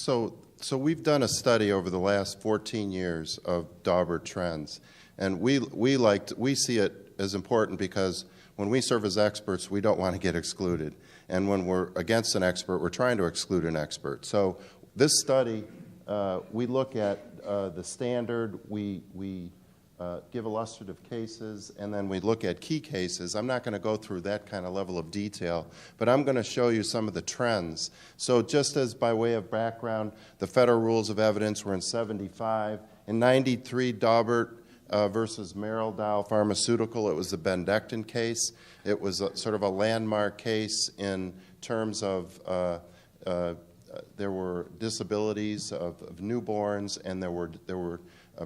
So we've done a study over the last 14 years of Dauber trends, and we see it as important because when we serve as experts, we don't want to get excluded, and when we're against an expert, we're trying to exclude an expert. So this study, we look at the standard, we give illustrative cases, and then we look at key cases. I'm not going to go through that kind of level of detail, but I'm going to show you some of the trends. So just as by way of background, the federal rules of evidence were in 75. In 93, Daubert versus Merrill Dow Pharmaceutical, it was the Bendectin case. It was sort of a landmark case in terms of there were disabilities of newborns, and there were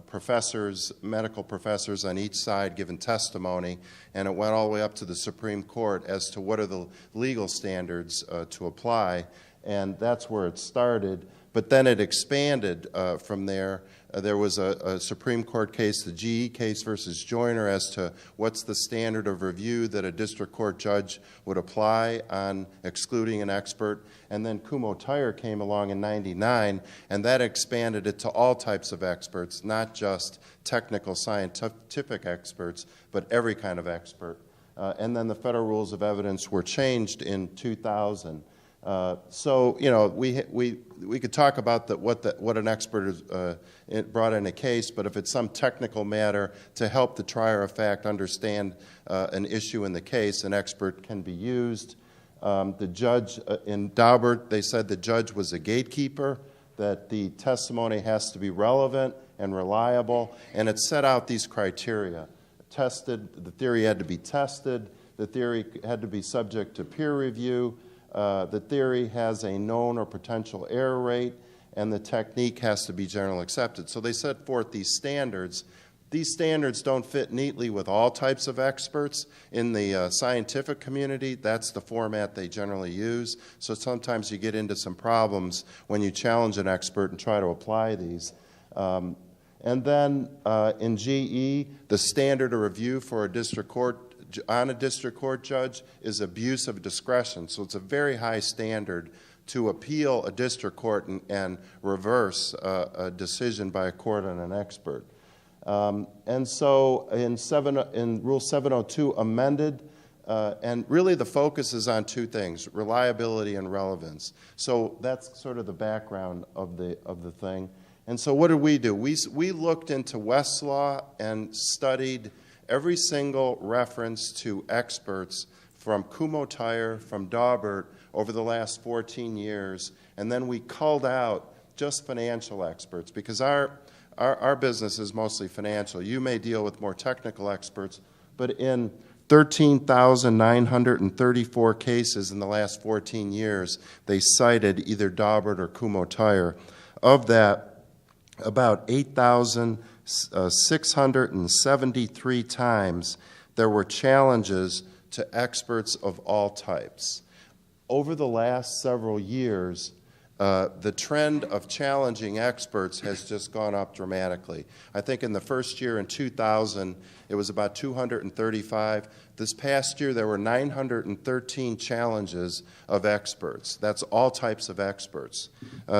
professors, medical professors on each side giving testimony, and it went all the way up to the Supreme Court as to what are the legal standards to apply, and that's where it started. But then it expanded from there. There was a Supreme Court case, the GE case versus Joyner, as to what's the standard of review that a district court judge would apply on excluding an expert. And then Kumho Tire came along in 99, and that expanded it to all types of experts, not just technical scientific experts, but every kind of expert. And then the federal rules of evidence were changed in 2000. So, you know, we could talk about what an expert is, brought in a case, but if it's some technical matter to help the trier of fact understand an issue in the case, an expert can be used. The judge in Daubert, they said the judge was a gatekeeper, that the testimony has to be relevant and reliable, and it set out these criteria. The theory had to be tested, the theory had to be subject to peer review, the theory has a known or potential error rate, and the technique has to be generally accepted. So they set forth these standards. These standards don't fit neatly with all types of experts. In the scientific community, that's the format they generally use. So sometimes you get into some problems when you challenge an expert and try to apply these. And then in GE, the standard of review for a district court judge is abuse of discretion. So it's a very high standard to appeal a district court and reverse a decision by a court on an expert. And so in Rule 702 amended, and really the focus is on two things, reliability and relevance. So that's sort of the background of the thing. And so what did we do? We looked into Westlaw and studied every single reference to experts from Kumho Tire, from Daubert, over the last 14 years, and then we culled out just financial experts, because our business is mostly financial. You may deal with more technical experts, but in 13,934 cases in the last 14 years, they cited either Daubert or Kumho Tire. Of that, about 8,673 times there were challenges to experts of all types. Over the last several years, the trend of challenging experts has just gone up dramatically. I think in the first year in 2000, it was about 235. This past year, there were 913 challenges of experts. That's all types of experts.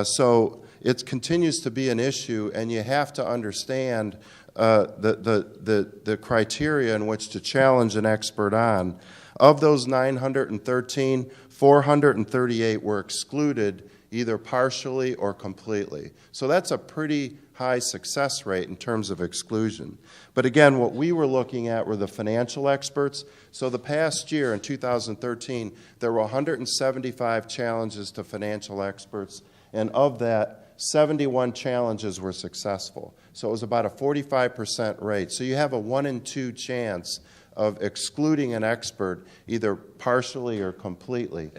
So it continues to be an issue, and you have to understand the criteria in which to challenge an expert on. Of those 913, 438 were excluded either partially or completely. So that's a pretty high success rate in terms of exclusion. But again, what we were looking at were the financial experts. So the past year, in 2013, there were 175 challenges to financial experts, and of that, 71 challenges were successful. So it was about a 45% rate. So you have a 1 in 2 chance of excluding an expert either partially or completely.